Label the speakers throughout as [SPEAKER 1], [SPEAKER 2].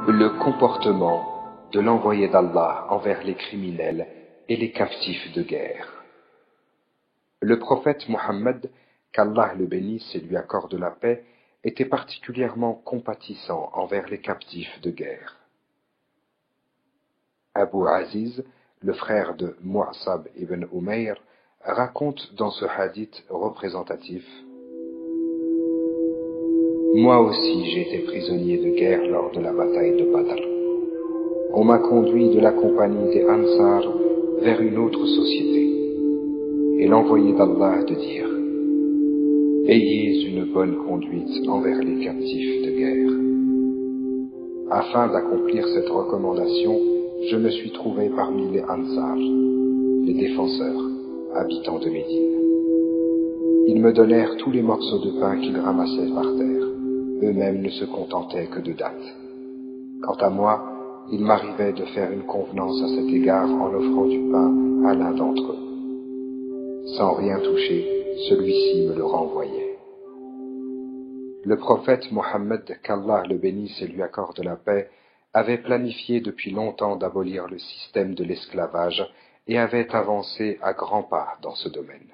[SPEAKER 1] Le comportement de l'envoyé d'Allah envers les criminels et les captifs de guerre. Le prophète Mohammed, qu'Allah le bénisse et lui accorde la paix, était particulièrement compatissant envers les captifs de guerre. Abu Aziz, le frère de Mu'sab ibn Umayr, raconte dans ce hadith représentatif: Moi aussi j'ai été prisonnier de guerre lors de la bataille de Badr. On m'a conduit de la compagnie des Ansar vers une autre société, et l'envoyé d'Allah de dire: Ayez une bonne conduite envers les captifs de guerre. Afin d'accomplir cette recommandation, je me suis trouvé parmi les Ansar, les défenseurs, habitants de Médine. Ils me donnèrent tous les morceaux de pain qu'ils ramassaient par terre. Eux-mêmes ne se contentaient que de dattes. Quant à moi, il m'arrivait de faire une convenance à cet égard en offrant du pain à l'un d'entre eux. Sans rien toucher, celui-ci me le renvoyait. Le prophète Mohammed, qu'Allah le bénisse et lui accorde la paix, avait planifié depuis longtemps d'abolir le système de l'esclavage et avait avancé à grands pas dans ce domaine.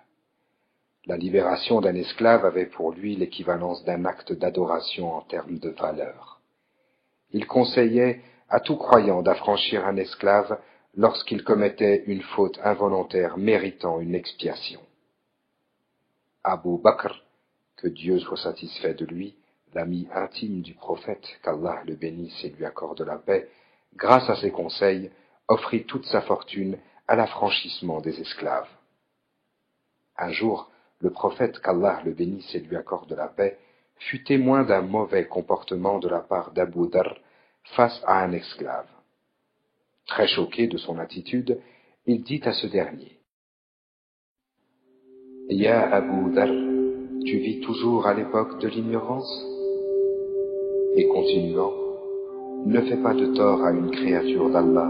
[SPEAKER 1] La libération d'un esclave avait pour lui l'équivalence d'un acte d'adoration en termes de valeur. Il conseillait à tout croyant d'affranchir un esclave lorsqu'il commettait une faute involontaire méritant une expiation. Abu Bakr, que Dieu soit satisfait de lui, l'ami intime du prophète, qu'Allah le bénisse et lui accorde la paix, grâce à ses conseils, offrit toute sa fortune à l'affranchissement des esclaves. Un jour, le prophète, qu'Allah le bénisse et lui accorde la paix, fut témoin d'un mauvais comportement de la part d'Abu Dharr face à un esclave. Très choqué de son attitude, il dit à ce dernier: « Ya Abu Dharr, tu vis toujours à l'époque de l'ignorance ?» Et continuant: « Ne fais pas de tort à une créature d'Allah.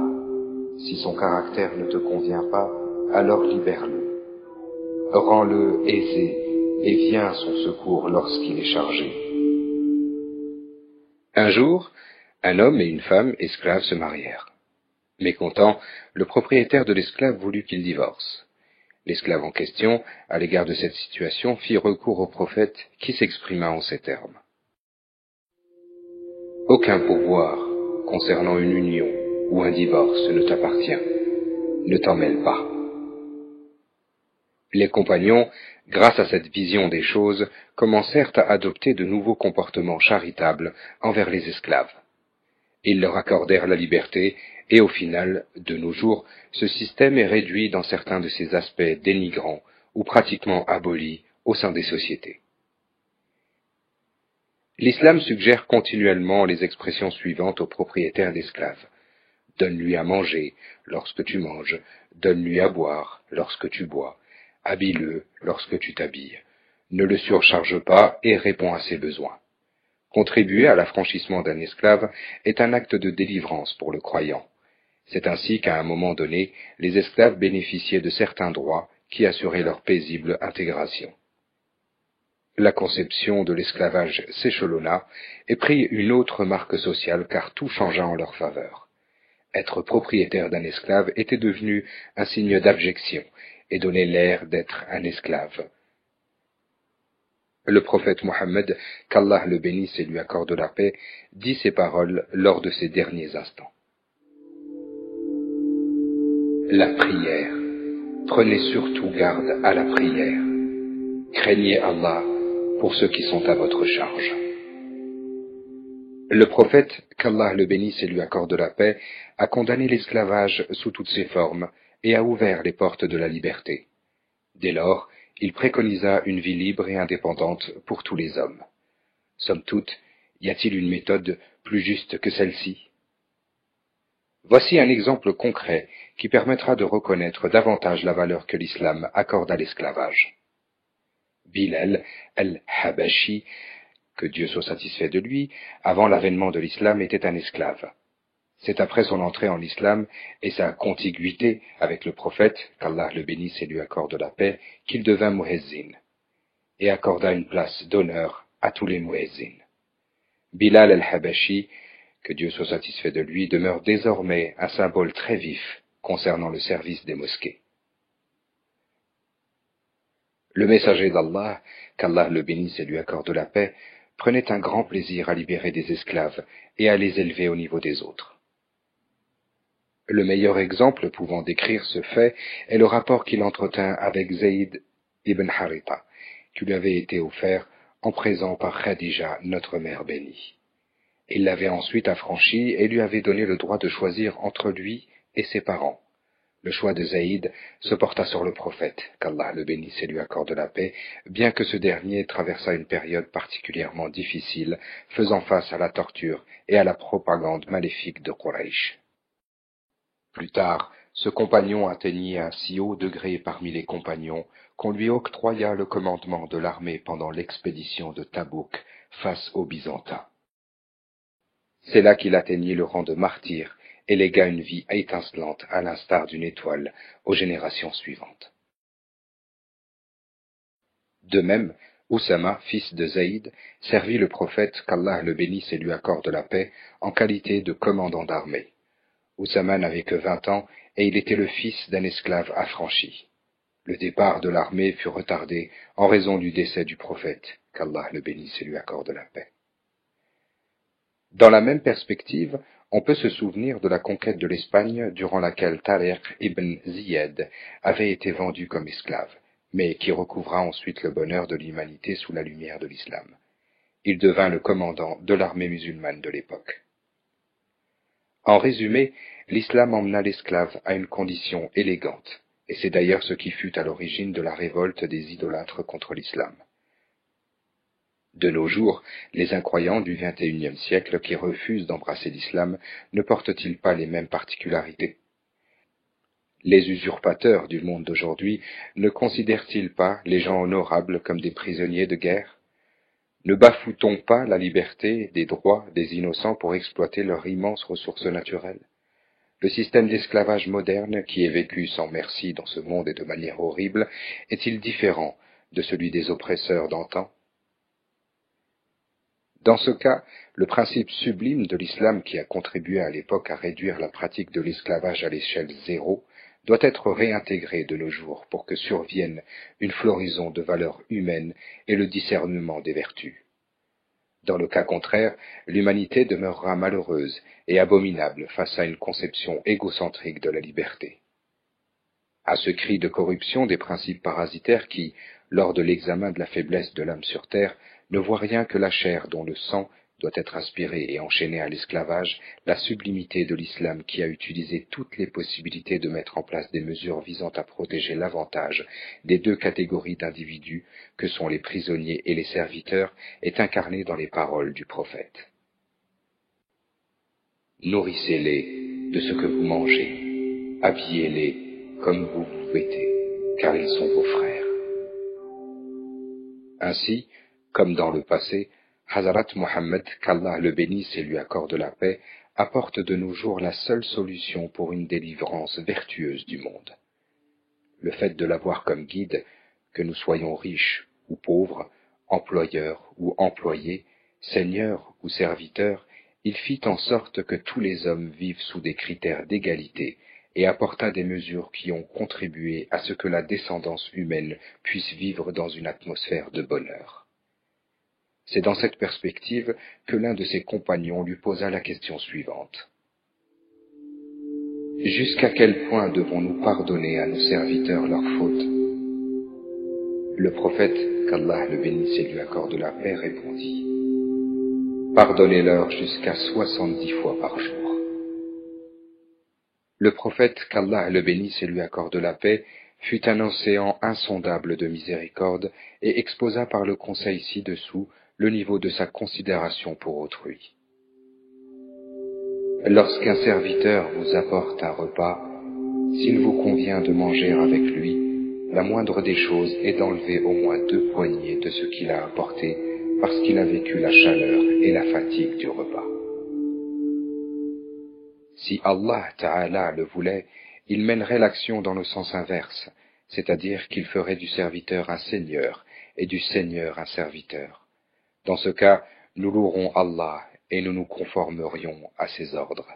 [SPEAKER 1] Si son caractère ne te convient pas, alors libère-le. Rends-le aisé et viens à son secours lorsqu'il est chargé. »
[SPEAKER 2] Un jour, un homme et une femme esclaves se marièrent. Mécontent, le propriétaire de l'esclave voulut qu'il divorce. L'esclave en question, à l'égard de cette situation, fit recours au prophète qui s'exprima en ces termes: « Aucun pouvoir concernant une union ou un divorce ne t'appartient. Ne t'en mêle pas. » Les compagnons, grâce à cette vision des choses, commencèrent à adopter de nouveaux comportements charitables envers les esclaves. Ils leur accordèrent la liberté, et au final, de nos jours, ce système est réduit dans certains de ses aspects dénigrants ou pratiquement aboli au sein des sociétés. L'islam suggère continuellement les expressions suivantes aux propriétaires d'esclaves: donne-lui à manger lorsque tu manges, donne-lui à boire lorsque tu bois, habille-le lorsque tu t'habilles, ne le surcharge pas et réponds à ses besoins. Contribuer à l'affranchissement d'un esclave est un acte de délivrance pour le croyant. C'est ainsi qu'à un moment donné, les esclaves bénéficiaient de certains droits qui assuraient leur paisible intégration. La conception de l'esclavage s'échelonna et prit une autre marque sociale car tout changea en leur faveur. Être propriétaire d'un esclave était devenu un signe d'abjection et donnait l'air d'être un esclave. Le prophète Mohammed, qu'Allah le bénisse et lui accorde la paix, dit ces paroles lors de ses derniers instants. La prière. Prenez surtout garde à la prière. Craignez Allah pour ceux qui sont à votre charge. Le prophète, qu'Allah le bénisse et lui accorde la paix, a condamné l'esclavage sous toutes ses formes et a ouvert les portes de la liberté. Dès lors, il préconisa une vie libre et indépendante pour tous les hommes. Somme toute, y a-t-il une méthode plus juste que celle-ci? Voici un exemple concret qui permettra de reconnaître davantage la valeur que l'islam accorde à l'esclavage. Bilal al-Habashi, que Dieu soit satisfait de lui, avant l'avènement de l'islam était un esclave. C'est après son entrée en islam et sa contiguïté avec le prophète, qu'Allah le bénisse et lui accorde la paix, qu'il devint muezzin, et accorda une place d'honneur à tous les muezzins. Bilal al-Habashi que Dieu soit satisfait de lui, demeure désormais un symbole très vif concernant le service des mosquées. Le messager d'Allah, qu'Allah le bénisse et lui accorde la paix, prenait un grand plaisir à libérer des esclaves et à les élever au niveau des autres. Le meilleur exemple pouvant décrire ce fait est le rapport qu'il entretint avec Zayd ibn Haritha, qui lui avait été offert en présent par Khadija, notre mère bénie. Il l'avait ensuite affranchi et lui avait donné le droit de choisir entre lui et ses parents. Le choix de Zayd se porta sur le prophète, qu'Allah le bénisse et lui accorde la paix, bien que ce dernier traversât une période particulièrement difficile, faisant face à la torture et à la propagande maléfique de Quraysh. Plus tard, ce compagnon atteignit un si haut degré parmi les compagnons qu'on lui octroya le commandement de l'armée pendant l'expédition de Tabouk face aux Byzantins. C'est là qu'il atteignit le rang de martyr et légua une vie étincelante à l'instar d'une étoile aux générations suivantes. De même, Oussama, fils de Zaïd, servit le prophète, qu'Allah le bénisse et lui accorde la paix, en qualité de commandant d'armée. Oussama n'avait que 20 ans et il était le fils d'un esclave affranchi. Le départ de l'armée fut retardé en raison du décès du prophète, qu'Allah le bénisse et lui accorde la paix. Dans la même perspective, on peut se souvenir de la conquête de l'Espagne durant laquelle Tariq ibn Ziyad avait été vendu comme esclave, mais qui recouvra ensuite le bonheur de l'humanité sous la lumière de l'islam. Il devint le commandant de l'armée musulmane de l'époque. En résumé, l'islam emmena l'esclave à une condition élégante, et c'est d'ailleurs ce qui fut à l'origine de la révolte des idolâtres contre l'islam. De nos jours, les incroyants du XXIe siècle qui refusent d'embrasser l'islam ne portent-ils pas les mêmes particularités? Les usurpateurs du monde d'aujourd'hui ne considèrent-ils pas les gens honorables comme des prisonniers de guerre? Ne bafoue-t-on pas la liberté des droits des innocents pour exploiter leurs immenses ressources naturelles? Le système d'esclavage moderne, qui est vécu sans merci dans ce monde et de manière horrible, est-il différent de celui des oppresseurs d'antan? Dans ce cas, le principe sublime de l'islam qui a contribué à l'époque à réduire la pratique de l'esclavage à l'échelle zéro doit être réintégré de nos jours pour que survienne une floraison de valeurs humaines et le discernement des vertus. Dans le cas contraire, l'humanité demeurera malheureuse et abominable face à une conception égocentrique de la liberté. À ce cri de corruption des principes parasitaires qui, lors de l'examen de la faiblesse de l'âme sur terre, ne voit rien que la chair dont le sang doit être aspiré et enchaîné à l'esclavage, la sublimité de l'islam qui a utilisé toutes les possibilités de mettre en place des mesures visant à protéger l'avantage des deux catégories d'individus que sont les prisonniers et les serviteurs est incarnée dans les paroles du prophète. Nourrissez-les de ce que vous mangez, habillez-les comme vous vous vêtez, car ils sont vos frères. Ainsi, comme dans le passé, Hazrat Mohammed, qu'Allah le bénisse et lui accorde la paix, apporte de nos jours la seule solution pour une délivrance vertueuse du monde. Le fait de l'avoir comme guide, que nous soyons riches ou pauvres, employeurs ou employés, seigneurs ou serviteurs, il fit en sorte que tous les hommes vivent sous des critères d'égalité et apporta des mesures qui ont contribué à ce que la descendance humaine puisse vivre dans une atmosphère de bonheur. C'est dans cette perspective que l'un de ses compagnons lui posa la question suivante. Jusqu'à quel point devons-nous pardonner à nos serviteurs leurs fautes? Le prophète, qu'Allah le bénisse et lui accorde la paix, répondit. Pardonnez-leur jusqu'à 70 fois par jour. Le prophète, qu'Allah le bénisse et lui accorde la paix, fut un océan insondable de miséricorde et exposa par le conseil ci-dessous le niveau de sa considération pour autrui. Lorsqu'un serviteur vous apporte un repas, s'il vous convient de manger avec lui, la moindre des choses est d'enlever au moins 2 poignées de ce qu'il a apporté parce qu'il a vécu la chaleur et la fatigue du repas. Si Allah Ta'ala le voulait, il mènerait l'action dans le sens inverse, c'est-à-dire qu'il ferait du serviteur un seigneur et du seigneur un serviteur. Dans ce cas, nous louerons Allah et nous nous conformerions à ses ordres.